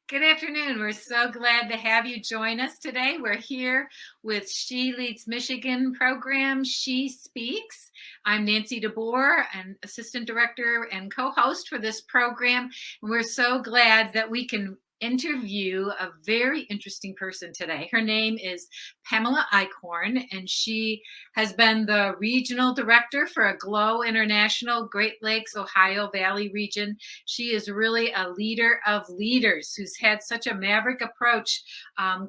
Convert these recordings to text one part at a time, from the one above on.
Good afternoon. We're so glad to have you join us today. We're here with She Leads Michigan program, She Speaks. I'm Nancy DeBoer, an assistant director and co-host for this program. And we're so glad that we can interview a very interesting person today. Her name is Pamela Eichorn, and she has been the regional director for Aglow International, Great Lakes, Ohio Valley region. She is really a leader of leaders who's had such a maverick approach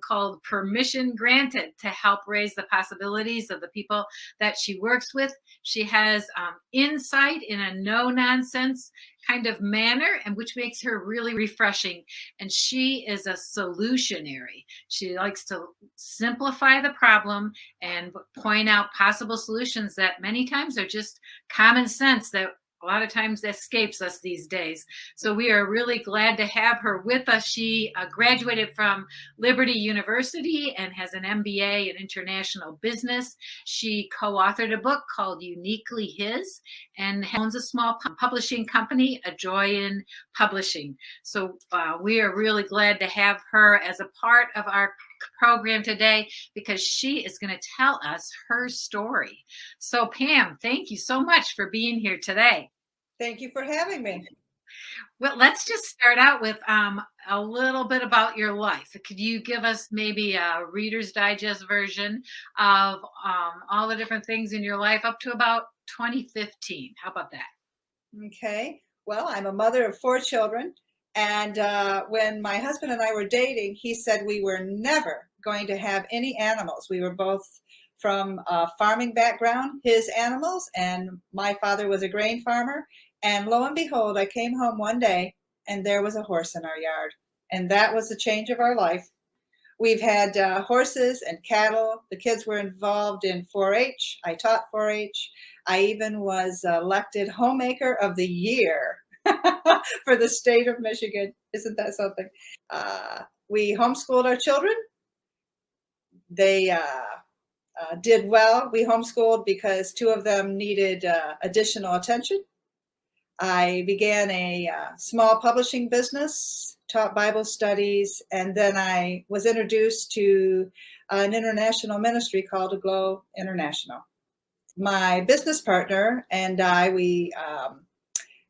called Permission Granted to help raise the possibilities of the people that she works with. She has insight in a no nonsense kind of manner, and which makes her really refreshing. And she is a solutionary. She likes to simplify the problem and point out possible solutions that many times are just common sense that a lot of times escapes us these days. So we are really glad to have her with us. She graduated from Liberty University and has an MBA in international business. She co-authored a book called Uniquely His and owns a small publishing company, A Joy in Publishing. So we are really glad to have her as a part of our program today because she is going to tell us her story. So Pam, thank you so much for being here today. Thank you for having me. Well, let's just start out with a little bit about your life. Could you give us maybe a Reader's Digest version of all the different things in your life up to about 2015? How about that? Okay. Well, I'm a mother of 4 children. And when my husband and I were dating, he said we were never going to have any animals. We were both from a farming background, his animals, and my father was a grain farmer. And lo and behold, I came home one day and there was a horse in our yard. And that was the change of our life. We've had horses and cattle. The kids were involved in 4-H. I taught 4-H. I even was elected Homemaker of the Year for the state of Michigan. Isn't that something? We homeschooled our children. They did well. We homeschooled because 2 of them needed additional attention. I began a small publishing business, taught Bible studies, and then I was introduced to an international ministry called Aglow International. My business partner and I, we,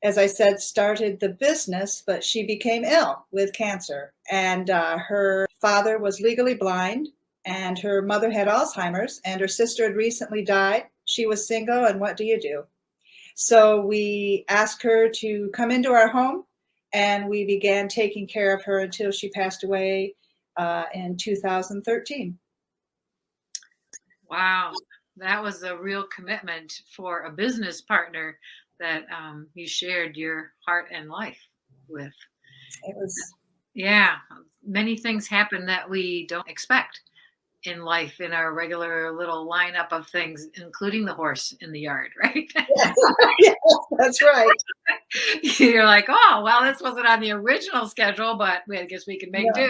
as I said, started the business, but she became ill with cancer, and her father was legally blind, and her mother had Alzheimer's, and her sister had recently died. She was single, and what do you do? So we asked her to come into our home, and we began taking care of her until she passed away in 2013. Wow, that was a real commitment for a business partner that you shared your heart and life with. It was, yeah, many things happen that we don't expect in life, in our regular little lineup of things, including the horse in the yard, right? yes, yes, that's right. You're like, oh, well, this wasn't on the original schedule, but I guess we can make do.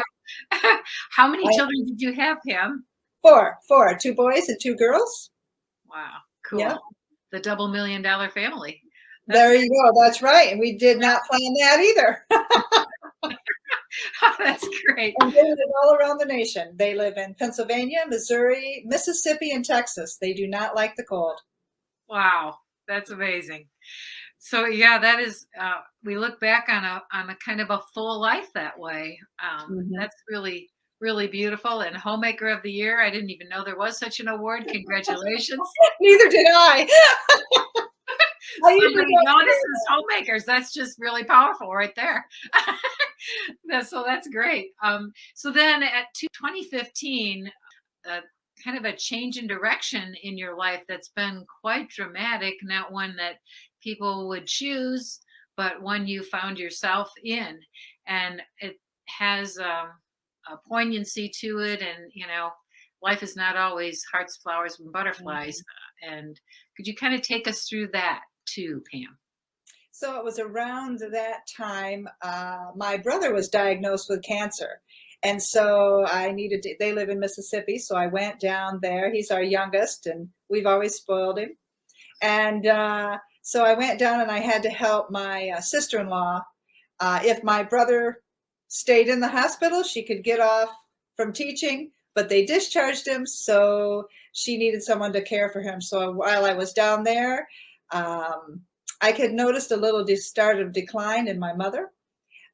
How many children did you have, Pam? 4, 2 boys and 2 girls. Wow, cool. Yeah. The $2 million family. There you go. That's right. And we did not plan that either. That's great. And they live all around the nation. They live in Pennsylvania, Missouri, Mississippi, and Texas. They do not like the cold. Wow, that's amazing. So yeah, that is. We look back on a kind of a full life that way. That's really, really beautiful. And Homemaker of the Year, I didn't even know there was such an award. Congratulations. Neither did I. Somebody notices homemakers. That's just really powerful right there. So that's great. So then at 2015, kind of a change in direction in your life that's been quite dramatic, not one that people would choose, but one you found yourself in. And it has a poignancy to it. And, life is not always hearts, flowers, and butterflies. And could you kind of take us through that too, Pam? So it was around that time, my brother was diagnosed with cancer. And so they live in Mississippi. So I went down there. He's our youngest and we've always spoiled him. And so I went down and I had to help my sister-in-law. If my brother stayed in the hospital. She could get off from teaching, but they discharged him, so she needed someone to care for him. So while I was down there, I had noticed a little start of decline in my mother.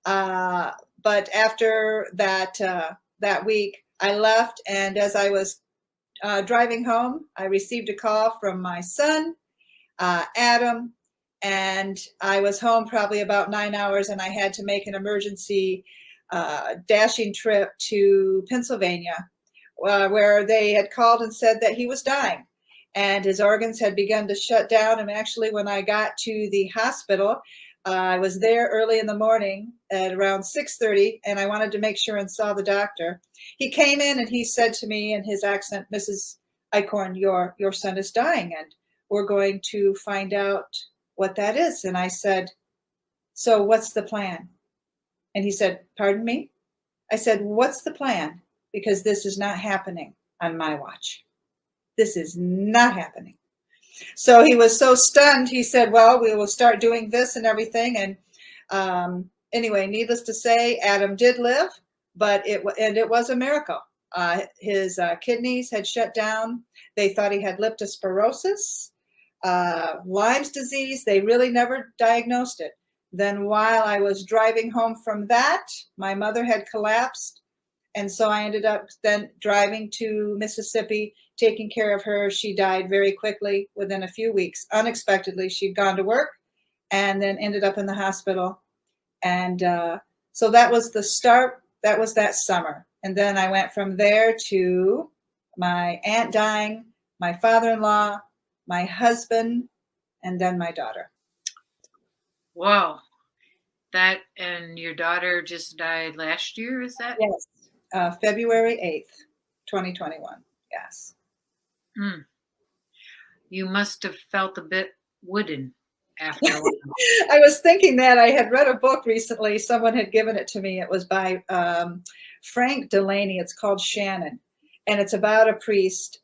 But after that week, I left, and as I was driving home, I received a call from my son, Adam, and I was home probably about 9 hours, and I had to make an emergency dashing trip to Pennsylvania, where they had called and said that he was dying and his organs had begun to shut down. And actually, when I got to the hospital, I was there early in the morning at around 6:30, and I wanted to make sure and saw the doctor. He came in and he said to me in his accent, "Mrs. Eichorn, your son is dying, and we're going to find out what that is." And I said, "So what's the plan?" And he said, "Pardon me?" I said, "What's the plan? Because this is not happening on my watch. This is not happening." So he was so stunned. He said, "Well, we will start doing this and everything." And anyway, needless to say, Adam did live, but it was a miracle. His kidneys had shut down. They thought he had leptospirosis, Lyme's disease. They really never diagnosed it. Then while I was driving home from that, my mother had collapsed. And so I ended up then driving to Mississippi, taking care of her. She died very quickly within a few weeks. Unexpectedly, she'd gone to work and then ended up in the hospital. And so that was the start. That was that summer. And then I went from there to my aunt dying, my father-in-law, my husband, and then my daughter. Whoa. That, and your daughter just died last year, is that? Yes, February 8th, 2021. Yes. Mm. You must have felt a bit wooden after a while. I was thinking that. I had read a book recently. Someone had given it to me. It was by Frank Delaney. It's called Shannon. And it's about a priest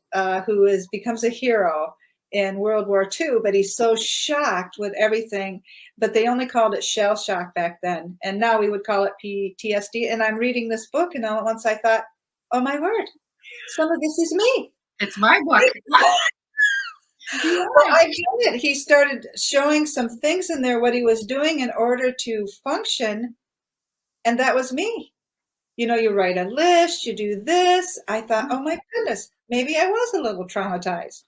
who becomes a hero in World War II, but he's so shocked with everything. But they only called it shell shock back then. And now we would call it PTSD. And I'm reading this book, and all at once I thought, oh my word, some of this is me. It's my book. Yeah, I get it. He started showing some things in there, what he was doing in order to function. And that was me. You know, you write a list, you do this. I thought, oh my goodness, maybe I was a little traumatized.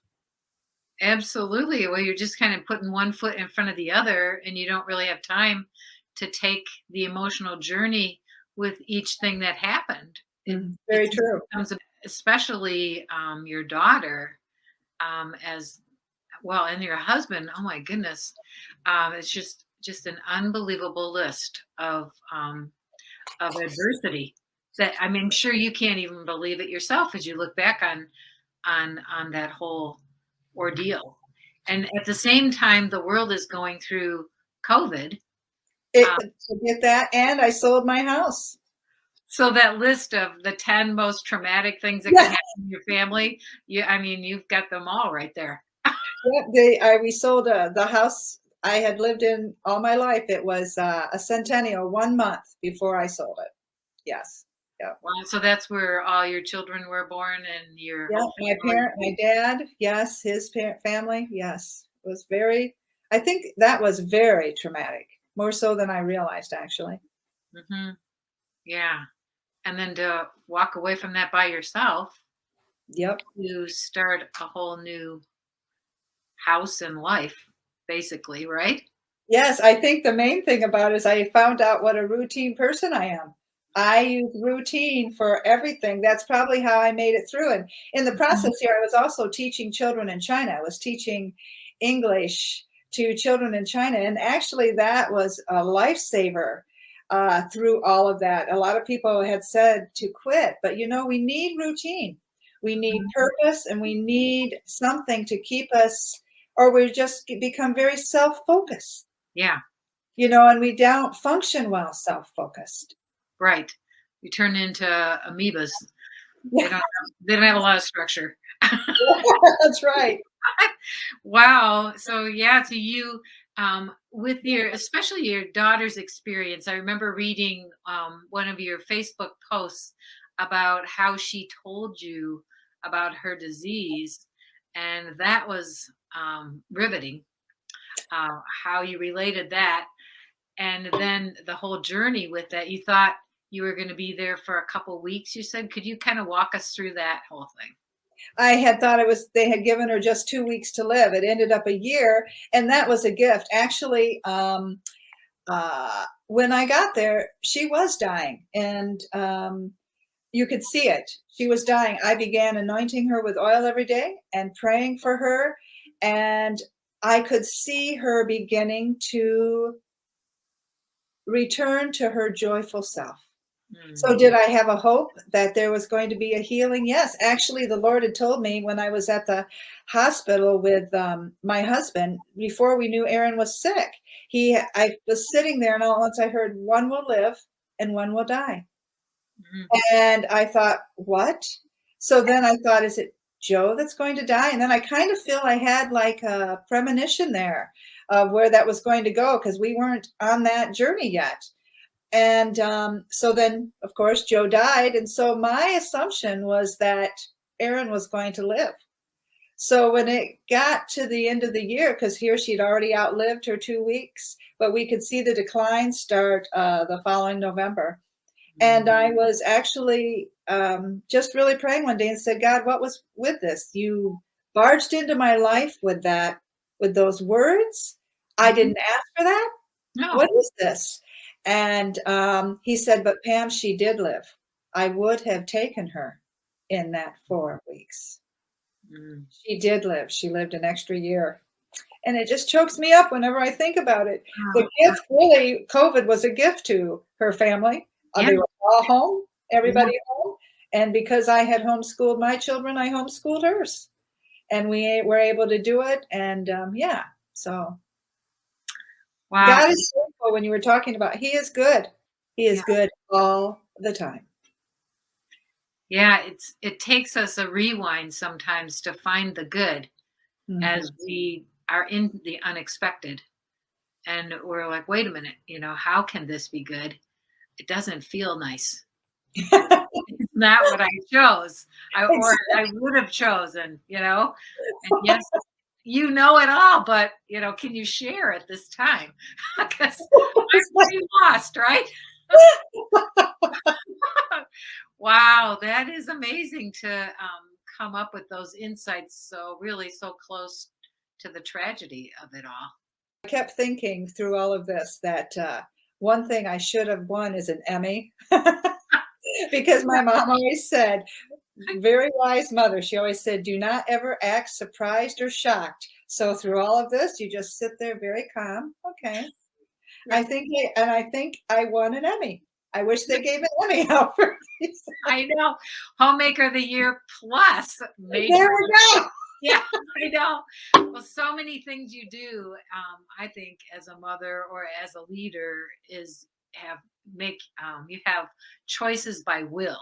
Absolutely. Well, you're just kind of putting one foot in front of the other, and you don't really have time to take the emotional journey with each thing that happened. Very true. Especially your daughter, as well, and your husband. Oh my goodness, it's just an unbelievable list of adversity that I'm sure you can't even believe it yourself as you look back on that whole ordeal. And at the same time, the world is going through COVID. I get that, and I sold my house. So that list of the 10 most traumatic things that can happen in your family, you've got them all right there. We sold the house I had lived in all my life. It was a centennial 1 month before I sold it. Yes. Yeah. Wow. So that's where all your children were born, and your my dad, yes, his family, yes. It was I think that was very traumatic, more so than I realized, actually. Mm-hmm. Yeah. And then to walk away from that by yourself. Yep. To start a whole new house and life, basically, right? Yes, I think the main thing about it is I found out what a routine person I am. I use routine for everything. That's probably how I made it through. And in the process here, I was also teaching children in China. I was teaching English to children in China. And actually, that was a lifesaver through all of that. A lot of people had said to quit, but we need routine. We need purpose, and we need something to keep us, or we just become very self-focused. Yeah. And we don't function well self-focused. Right. You turn into amoebas. Yeah. They don't have a lot of structure. That's right. Wow. So yeah, so you With your, especially your daughter's experience, I remember reading one of your Facebook posts about how she told you about her disease, and that was riveting. How you related that, and then the whole journey with that. You thought you were going to be there for a couple weeks. You said, could you kind of walk us through that whole thing? I had thought they had given her just 2 weeks to live. It ended up a year, and that was a gift. Actually, when I got there, she was dying, and you could see it. She was dying. I began anointing her with oil every day and praying for her, and I could see her beginning to return to her joyful self. So did I have a hope that there was going to be a healing? Yes. Actually, the Lord had told me when I was at the hospital with my husband, before we knew Aaron was sick, I was sitting there, and all at once I heard, one will live and one will die. And I thought, what? So then I thought, is it Joe that's going to die? And then I kind of feel I had like a premonition there of where that was going to go, because we weren't on that journey yet. And so then, of course, Joe died. And so my assumption was that Aaron was going to live. So when it got to the end of the year, because here she'd already outlived her 2 weeks, but we could see the decline start the following November. And I was actually just really praying one day and said, God, what was with this? You barged into my life with those words. I didn't ask for that. No. What is this? And he said, but Pam, she did live. I would have taken her in that 4 weeks. She did live. She lived an extra year. And it just chokes me up whenever I think about it. The gift, really, COVID was a gift to her family. They were all home, everybody home. And because I had homeschooled my children, I homeschooled hers. And we were able to do it. And so. Wow. God is faithful. When you were talking about, he is good. He is good all the time. Yeah, it takes us a rewind sometimes to find the good as we are in the unexpected. And we're like, wait a minute, how can this be good? It doesn't feel nice. It's not what I chose. Or I would have chosen, And yes, you know it all, but can you share at this time? Because I'm pretty lost, right? Wow, that is amazing to come up with those insights so close to the tragedy of it all. I kept thinking through all of this that one thing I should have won is an Emmy. Because my mom always said, very wise mother, she always said, do not ever act surprised or shocked. So through all of this, you just sit there very calm. Okay. Yeah. I think I won an Emmy. I wish they gave an Emmy out for these. I know. Homemaker of the Year plus. There we go. Yeah, I know. Well, so many things you do, I think, as a mother or as a leader is you have choices by will,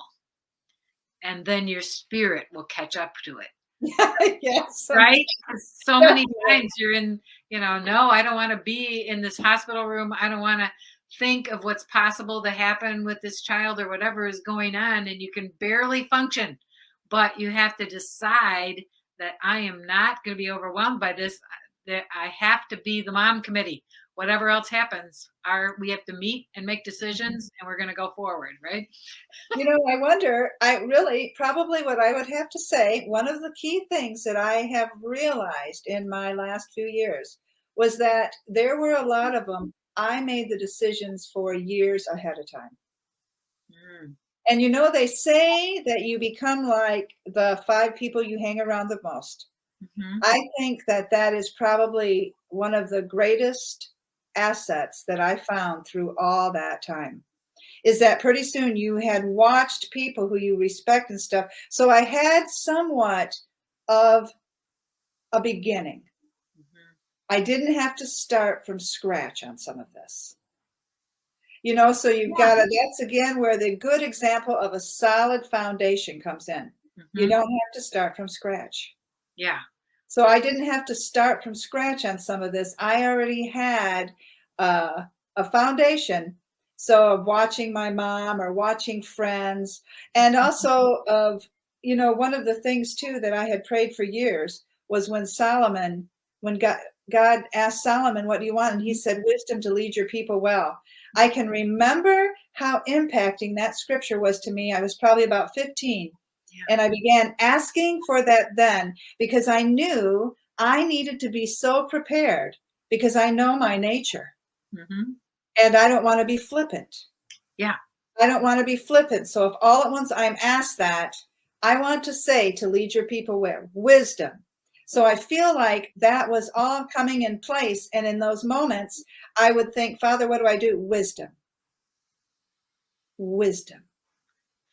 and then your spirit will catch up to it. Yes. Right? So many times you're in, no, I don't want to be in this hospital room. I don't want to think of what's possible to happen with this child or whatever is going on, and you can barely function. But you have to decide that I am not going to be overwhelmed by this, that I have to be the mom committee. Whatever else happens, we have to meet and make decisions, and we're going to go forward, right? I wonder, probably what I would have to say, one of the key things that I have realized in my last few years was that there were a lot of them I made the decisions for years ahead of time. And they say that you become like the 5 people you hang around the most. I think that is probably one of the greatest assets that I found through all that time, is that pretty soon you had watched people who you respect and stuff. So I had somewhat of a beginning. I didn't have to start from scratch on some of this. So you've got that's again where the good example of a solid foundation comes in. You don't have to start from scratch. Yeah. So I didn't have to start from scratch on some of this. I already had a foundation. So of watching my mom or watching friends, and also of, one of the things too that I had prayed for years was when God asked Solomon, what do you want? And he said, wisdom to lead your people well. I can remember how impacting that scripture was to me. I was probably about 15. Yeah. And I began asking for that then because I knew I needed to be so prepared because I know my nature Mm-hmm. and I don't want to be flippant. Yeah. I don't want to be flippant. So if all at once I'm asked that, I want to say to lead your people with wisdom. So I feel like that was all coming in place. And in those moments, I would think, Father, what do I do? Wisdom. Wisdom.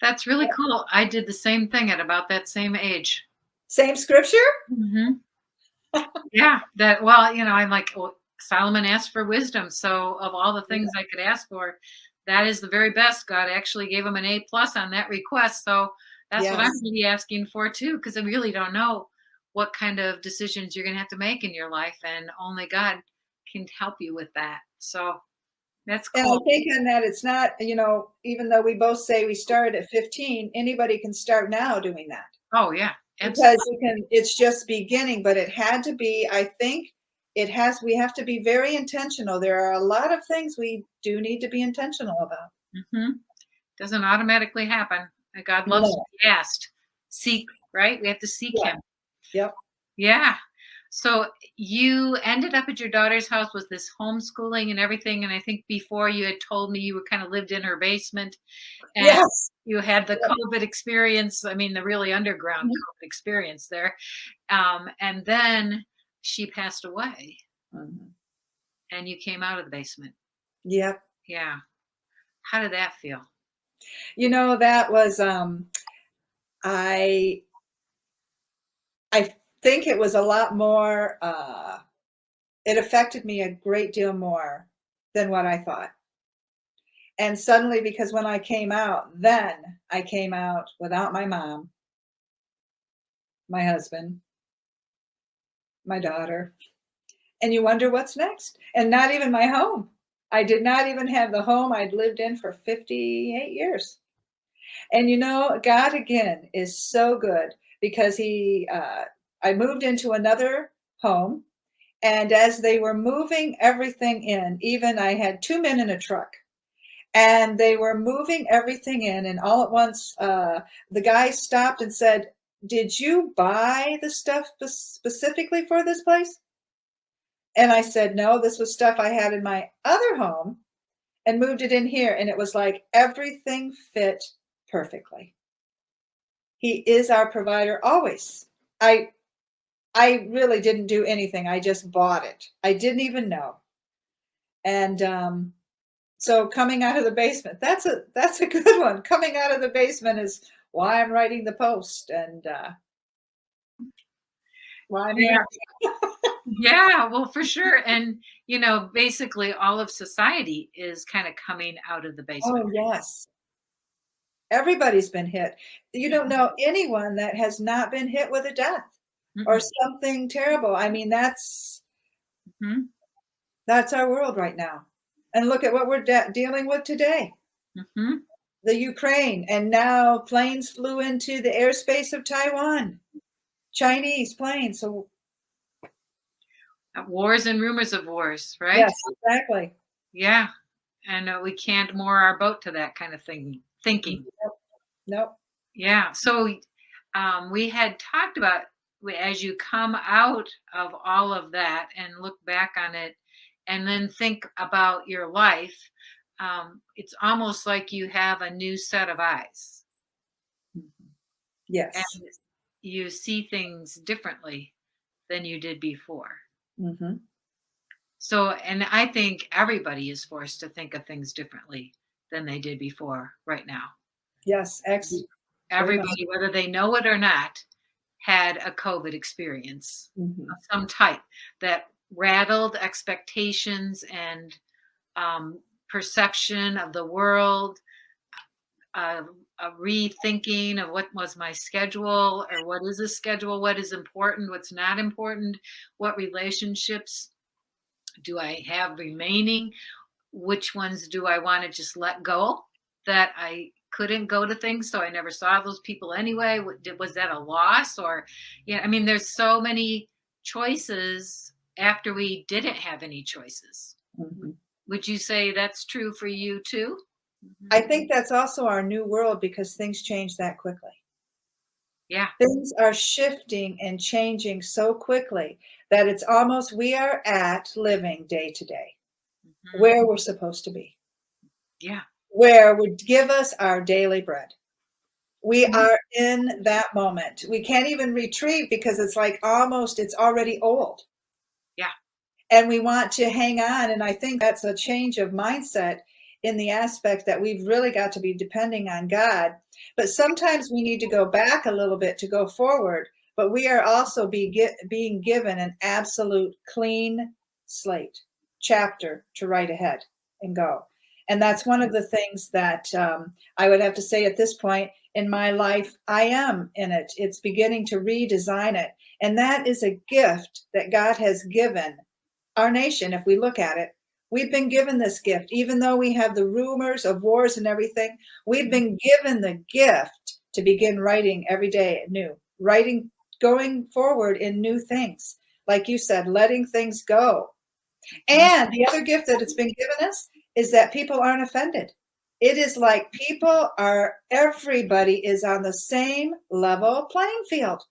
That's really cool. I did the same thing at about that same age. Same scripture? Mm-hmm. Yeah. I'm like, well, Solomon asked for wisdom. So of all the things I could ask for, that is the very best. God actually gave him an A+ on that request. So that's what I'm Yes. really asking for too, because I really don't know what kind of decisions you're going to have to make in your life, and only God can help you with that. So that's And I cool. think on that, it's not, even though we both say we started at 15, anybody can start now doing that. Oh yeah, Because absolutely. it's just beginning, but it had to be, I think we have to be very intentional. There are a lot of things we do need to be intentional about. Mm-hmm. Doesn't automatically happen. And God loves to No. be asked. Seek, right? We have to seek Yeah. him. Yep. Yeah. So you ended up at your daughter's house with this homeschooling and everything. And I think before you had told me you were kind of lived in her basement and Yes. you had the COVID experience. I mean, the really underground Mhm. COVID experience there. And then she passed away Mhm. and you came out of the basement. Yep. Yeah. How did that feel? That was I I think it was a lot more it affected me a great deal more than what I thought. And suddenly, because when I came out without my mom, my husband, my daughter, and you wonder what's next. And not even my home. I did not even have the home I'd lived in for 58 years. And God again is so good because I moved into another home. And as they were moving everything in, even I had two men in a truck and they were moving everything in. And all at once, the guy stopped and said, "Did you buy the stuff specifically for this place?" And I said, "No, this was stuff I had in my other home and moved it in here." And it was like everything fit perfectly. He is our provider always. I I really didn't do anything. I just bought it. I didn't even know. And so coming out of the basement, that's a good one. Coming out of the basement is why I'm writing the post and why I'm Yeah. here. Yeah, well, for sure. And, basically all of society is kind of coming out of the basement. Oh, yes. Everybody's been hit. You don't know anyone that has not been hit with a death or Mm-mm. something terrible. I mean, Mhm. that's our world right now. And look at what we're dealing with today. Mhm. The Ukraine, and now planes flew into the airspace of Taiwan. Chinese planes. So Wars and rumors of wars, right? yes, exactly. Yeah. And we can't moor our boat to that kind of thing, thinking. Nope. Nope. Yeah. So we had talked about as you come out of all of that and look back on it and then think about your life, it's almost like you have a new set of eyes and Yes. you see things differently than you did before. Hmm. So, and I think everybody is forced to think of things differently than they did before right now. Yes. Very much. Everybody, whether they know it or not, had a COVID experience Hmm. of some type that rattled expectations and perception of the world, a rethinking of what was my schedule, or what is a schedule, what is important, what's not important, what relationships do I have remaining, which ones do I want to just let go, that I couldn't go to things, so I never saw those people anyway. Was that a loss? Or, yeah, I mean, there's so many choices after we didn't have any choices. Mhm. Would you say that's true for you too? I think that's also our new world because things change that quickly. Yeah. Things are shifting and changing so quickly that it's almost we are at living day to day Mhm. where we're supposed to be, Yeah. where would give us our daily bread. We Mhm. are in that moment. We can't even retrieve because it's like almost it's already old. Yeah. And we want to hang on. And I think that's a change of mindset in the aspect that we've really got to be depending on God. But sometimes we need to go back a little bit to go forward. But we are also being given an absolute clean slate chapter to write ahead and go. And that's one of the things that I would have to say at this point in my life, I am in it. It's beginning to redesign it. And that is a gift that God has given our nation. If we look at it, we've been given this gift, even though we have the rumors of wars and everything, we've been given the gift to begin writing every day new, writing, going forward in new things. Like you said, letting things go. And the other gift that it's been given us is that people aren't offended. It is like everybody is on the same level playing field.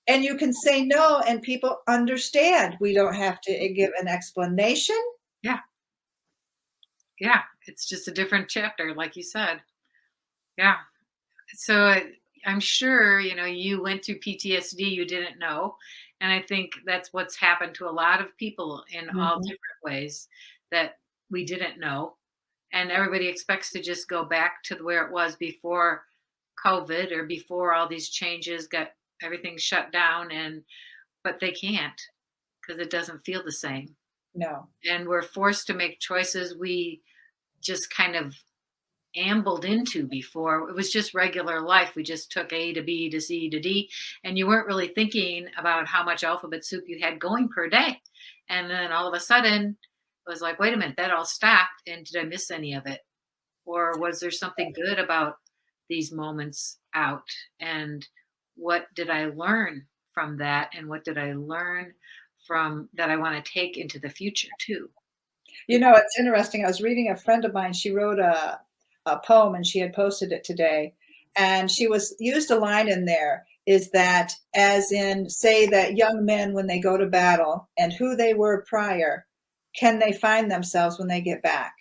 And you can say no and people understand. We don't have to give an explanation. Yeah. Yeah. It's just a different chapter, like you said. Yeah. So I'm sure, you went through PTSD you didn't know. And I think that's what's happened to a lot of people in all Mhm. different ways that we didn't know. And everybody expects to just go back to where it was before COVID, or before all these changes got everything shut down. But they can't, because it doesn't feel the same. No. And we're forced to make choices we just kind of ambled into before. It was just regular life. We just took A to B to C to D, and you weren't really thinking about how much alphabet soup you had going per day. And then all of a sudden, it was like, wait a minute, that all stopped. And did I miss any of it? Or was there something good about these moments out? And what did I learn from that? And what did I learn from that I want to take into the future too? It's interesting. I was reading a friend of mine. She wrote a poem and she had posted it today. And she was used a line in there is that as in say that young men, when they go to battle and who they were prior, can they find themselves when they get back?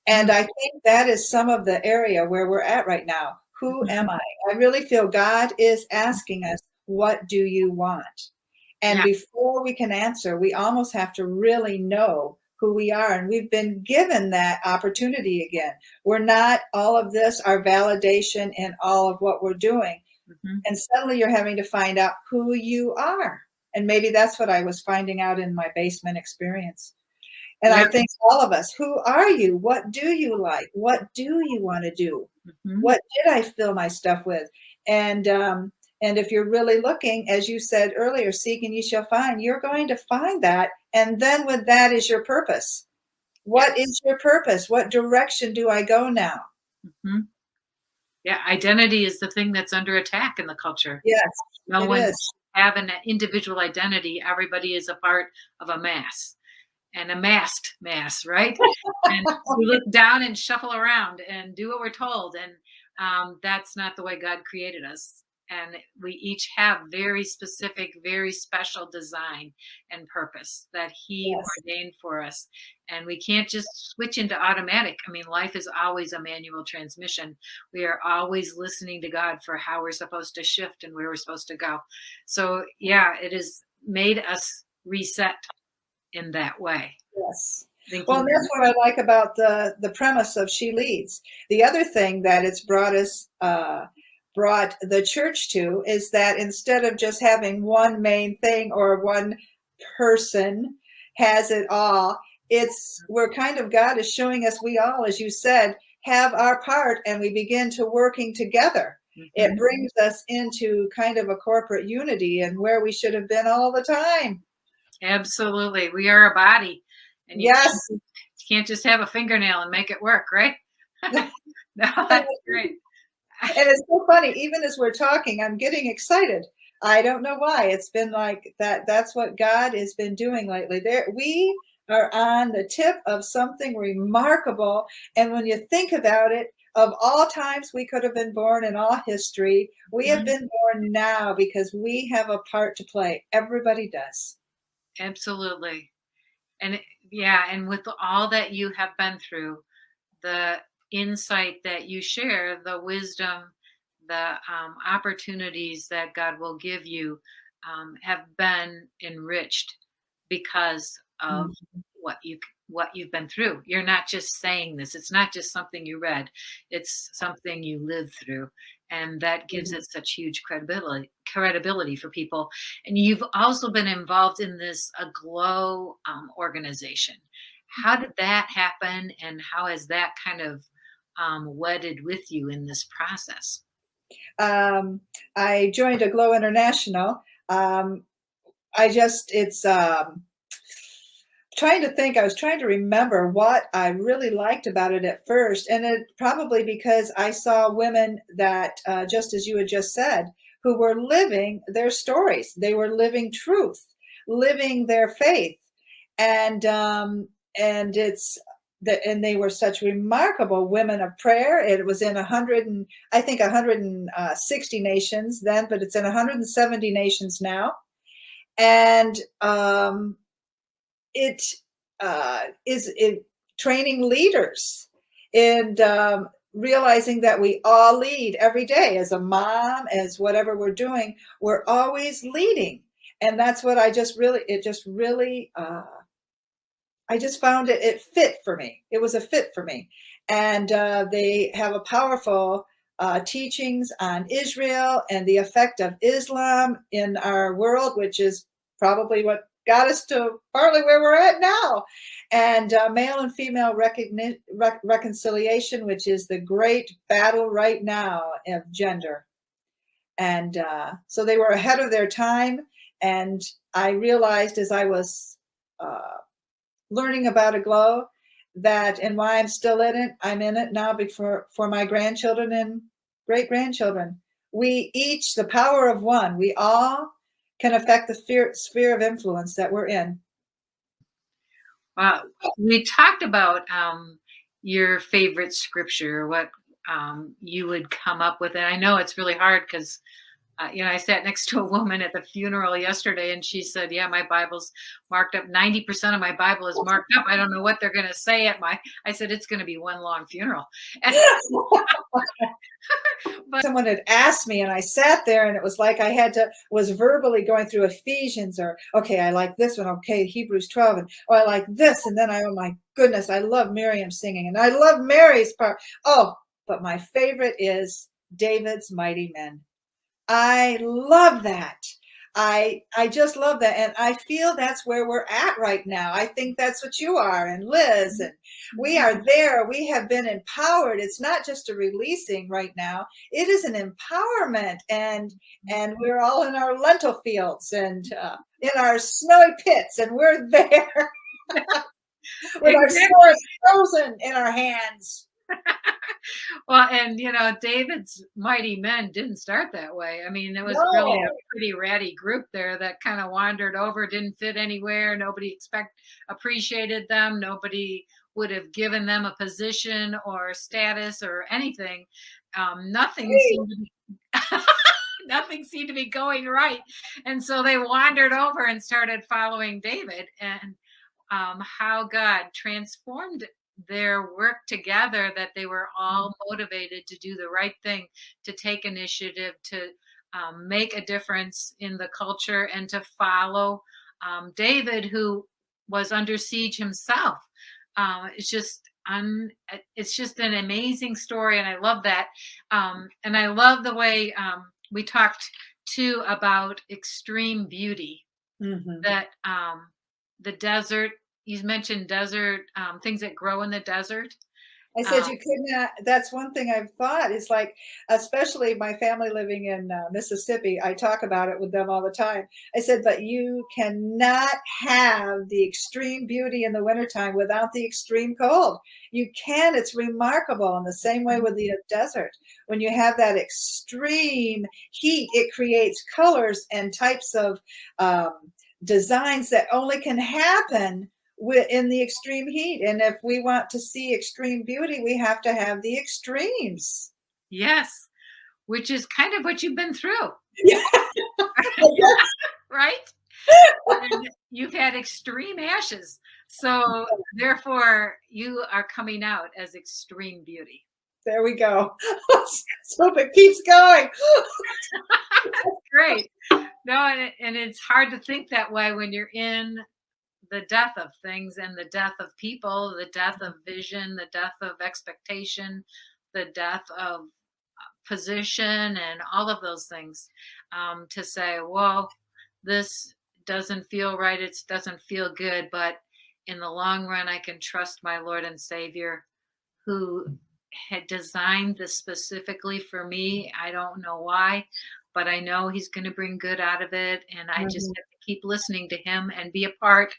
And I think that is some of the area where we're at right now. Who am I? I really feel God is asking us, what do you want? And Yeah. before we can answer, we almost have to really know who we are. And we've been given that opportunity again. We're not all of this, our validation in all of what we're doing. Mhm. And suddenly you're having to find out who you are. And maybe that's what I was finding out in my basement experience. And I Yeah. think all of us, who are you? What do you like? What do you want to do? Mhm. What did I fill my stuff with? And if you're really looking, as you said earlier, seek and you shall find, you're going to find that. And then with that is your purpose. What is your purpose? What direction do I go now? Mhm. Yeah, identity is the thing that's under attack in the culture. Yes, No it one is. have an individual identity. Everybody is a part of a mass, and a masked mass, right? And we look down and shuffle around and do what we're told, and that's not the way God created us. And we each have very specific, very special design and purpose that He Yes, ordained for us. And we can't just switch into automatic. I mean, life is always a manual transmission. We are always listening to God for how we're supposed to shift and where we're supposed to go. So, yeah, it has made us reset in that way. yes. Well, Thinking, and that's what I like about the premise of She Leads. The other thing that it's brought the church to is that instead of just having one main thing or one person has it all, it's we're kind of God is showing us we all, as you said, have our part and we begin to working together, it Mhm. brings us into kind of a corporate unity and where we should have been all the time. Absolutely. We are a body, and Yes. you can't just have a fingernail and make it work, right? No, that's great. And it's so funny, even as we're talking, I'm getting excited. I don't know why. It's been like that. That's what God has been doing lately. There, we are on the tip of something remarkable. And when you think about it, of all times we could have been born in all history, we have Mhm. been born now because we have a part to play. Everybody does. Absolutely. Yeah, and with all that you have been through, the insight that you share, the wisdom, the opportunities that God will give you have been enriched because of Mhm. what you've been through. You're not just saying this. It's not just something you read. It's something you lived through, and that gives it such huge credibility for people. And you've also been involved in this Aglow organization. How did that happen, and how has that kind of wedded with you in this process? Um, I joined Aglow International. Um, it's trying to think. I was trying to remember what I really liked about it at first, and it probably because I saw women that, just as you had just said, who were living their stories. They were living truth, living their faith, and it's and they were such remarkable women of prayer. It was in 100 and I think 160 nations then, but it's in 170 nations now, and it is it training leaders and realizing that we all lead every day as a mom, as whatever we're doing, we're always leading. And that's what it just really, I just found it fit for me. It was a fit for me. And they have a powerful teachings on Israel and the effect of Islam in our world, which is probably what got us to partly where we're at now. And male and female reconciliation, which is the great battle right now of gender. And so they were ahead of their time. And I realized as I was learning about Aglow that and why I'm still in it. I'm in it now for my grandchildren and great grandchildren. We each, the power of one, we all can affect the sphere of influence that we're in. We talked about your favorite scripture, what you would come up with. And I know it's really hard because, I sat next to a woman at the funeral yesterday and she said, yeah, my Bible's marked up. 90% of my Bible is marked up. I don't know what they're going to say I said, it's going to be one long funeral. And, but Someone had asked me and I sat there and it was like was verbally going through Ephesians or, okay, I like this one. Okay, Hebrews 12. And, oh, I like this. And then oh my goodness, I love Miriam singing and I love Mary's part. Oh, but my favorite is David's Mighty Men. I love that. I just love that. And I feel that's where we're at right now. I think that's what you are and Liz. And we are there. We have been empowered. It's not just a releasing right now. It is an empowerment. And we're all in our lentil fields and in our snowy pits. And we're there with our exactly. swords frozen in our hands. Well, and David's mighty men didn't start that way. I mean, it was really No. a pretty ratty group there that kind of wandered over, didn't fit anywhere. Nobody appreciated them. Nobody would have given them a position or status or anything. Nothing Hey, seemed to be nothing seemed to be going right, and so they wandered over and started following David. And how God transformed their work together, that they were all motivated to do the right thing, to take initiative, to make a difference in the culture, and to follow David, who was under siege himself. It's just it's just an amazing story, and I love that. And I love the way we talked too about extreme beauty, mhm. that the desert, you mentioned desert, things that grow in the desert. I said you could not. That's one thing I've thought is like, especially my family living in Mississippi. I talk about it with them all the time. I said, but you cannot have the extreme beauty in the wintertime without the extreme cold. You can. It's remarkable. In the same way with the desert, when you have that extreme heat, it creates colors and types of designs that only can happen in the extreme heat. And if we want to see extreme beauty, we have to have the extremes. Yes, which is kind of what you've been through. Yeah. Right? And you've had extreme ashes. So therefore, you are coming out as extreme beauty. There we go. Let's hope it keeps going. That's great. No, and it's hard to think that way when you're in the death of things and the death of people, the death of vision, the death of expectation, the death of position, and all of those things. To say, well, this doesn't feel right, it doesn't feel good, but in the long run, I can trust my Lord and Savior who had designed this specifically for me. I don't know why, but I know he's going to bring good out of it. And I just have to keep listening to him and be a part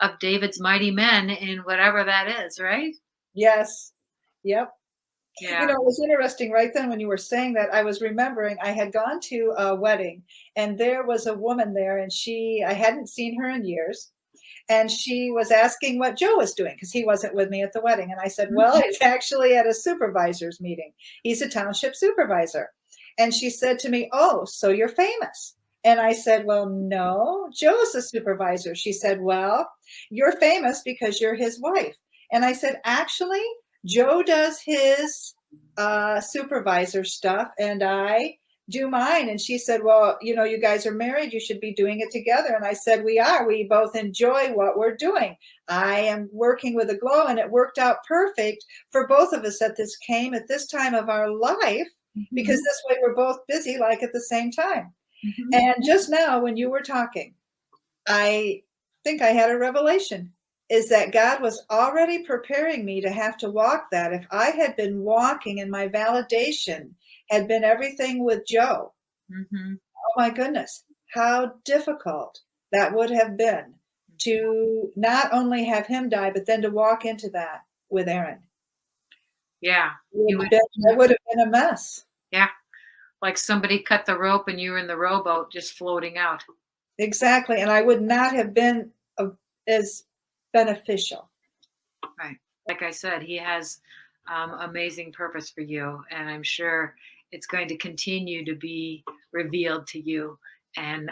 of David's mighty men in whatever that is, right? Yes. Yep. Yeah. You know, it was interesting right then when you were saying that. I was remembering I had gone to a wedding and there was a woman there, and I hadn't seen her in years. And she was asking what Joe was doing because he wasn't with me at the wedding. And I said, well, he's actually at a supervisor's meeting. He's a township supervisor. And she said to me, oh, so you're famous. And I said, well, no, Joe's a supervisor. She said, well, you're famous because you're his wife. And I said, actually, Joe does his supervisor stuff and I do mine. And she said, well, you know, you guys are married. You should be doing it together. And I said, we are. We both enjoy what we're doing. I am working with Aglow, and it worked out perfect for both of us that this came at this time of our life, because this way we're both busy, like at the same time. And just now when you were talking, I think I had a revelation, is that God was already preparing me to have to walk that. If I had been walking and my validation had been everything with Joe, oh my goodness, how difficult that would have been to not only have him die, but then to walk into that with Aaron. Yeah. It would have been a mess. Yeah. Like somebody cut the rope and you were in the rowboat just floating out. Exactly. And I would not have been as beneficial. Right. Like I said, he has amazing purpose for you. And I'm sure it's going to continue to be revealed to you. And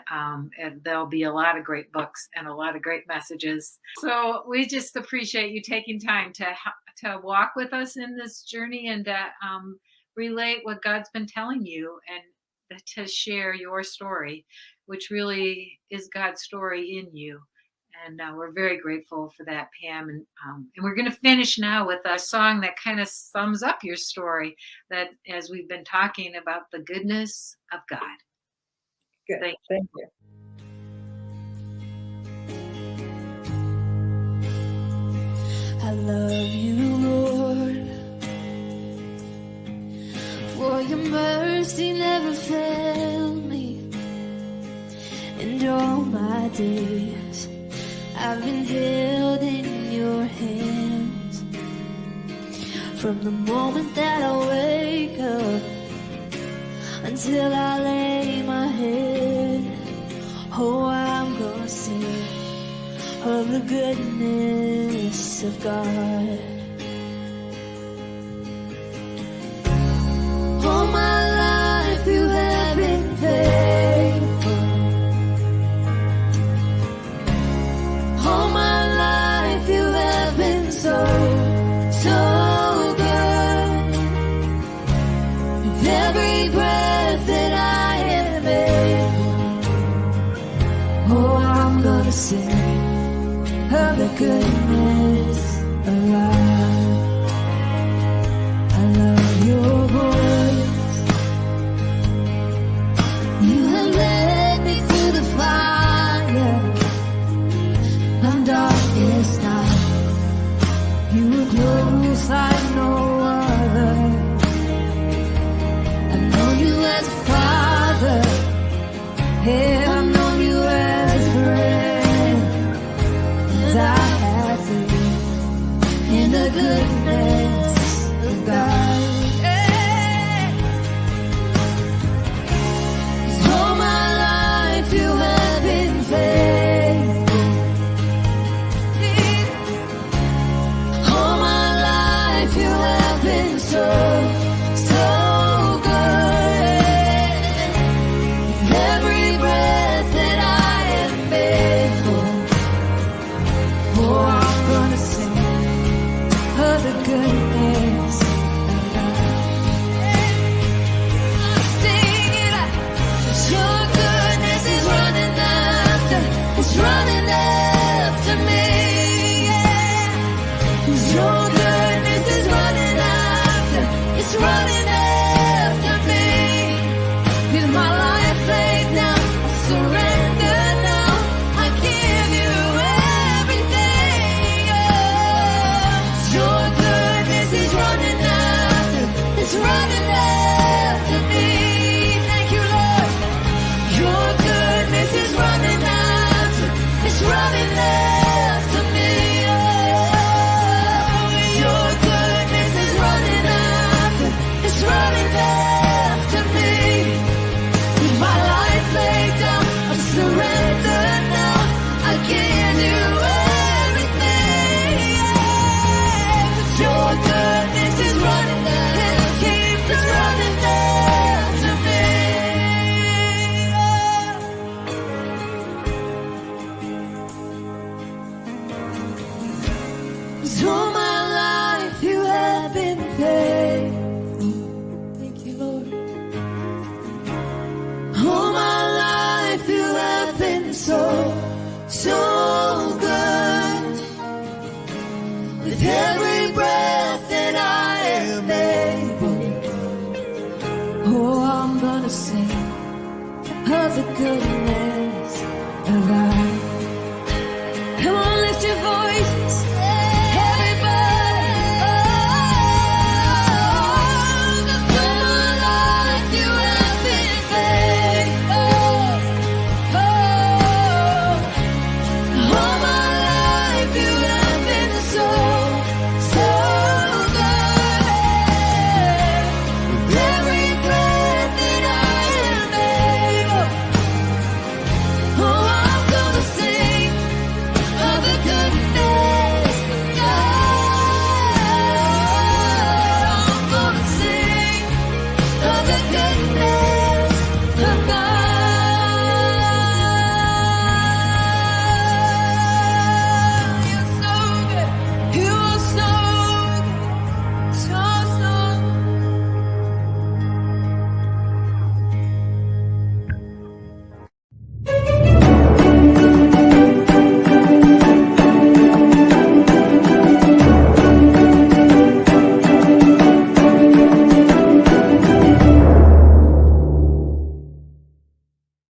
there'll be a lot of great books and a lot of great messages. So we just appreciate you taking time to walk with us in this journey and to relate what God's been telling you and to share your story, which really is God's story in you. And we're very grateful for that, Pam. And we're going to finish now with a song that kind of sums up your story, that as we've been talking about the goodness of God. Good. Thank you. I love you, Lord, for your mercy never failed me, and all my days I've been held in your hands. From the moment that I wake up until I lay my head, oh, I'm gonna sing of the goodness of God. All my life you have been faithful. All my life you have been so, so good. With every breath that I am able, oh, I'm gonna sing of the goodness of God. I love your voice. You have led me through the fire on darkest night. You were close like no It's running after me. Thank you, Lord. Your goodness is running after. It's running after me. Oh, your goodness is running after. It's running after me. With my life laid down, I surrender now. I give you everything. Your goodness is running after. It's running after me. All my life you have been faithful. Thank you, Lord. All my life you have been so good. With every breath that I am able, oh, I'm gonna sing of the goodness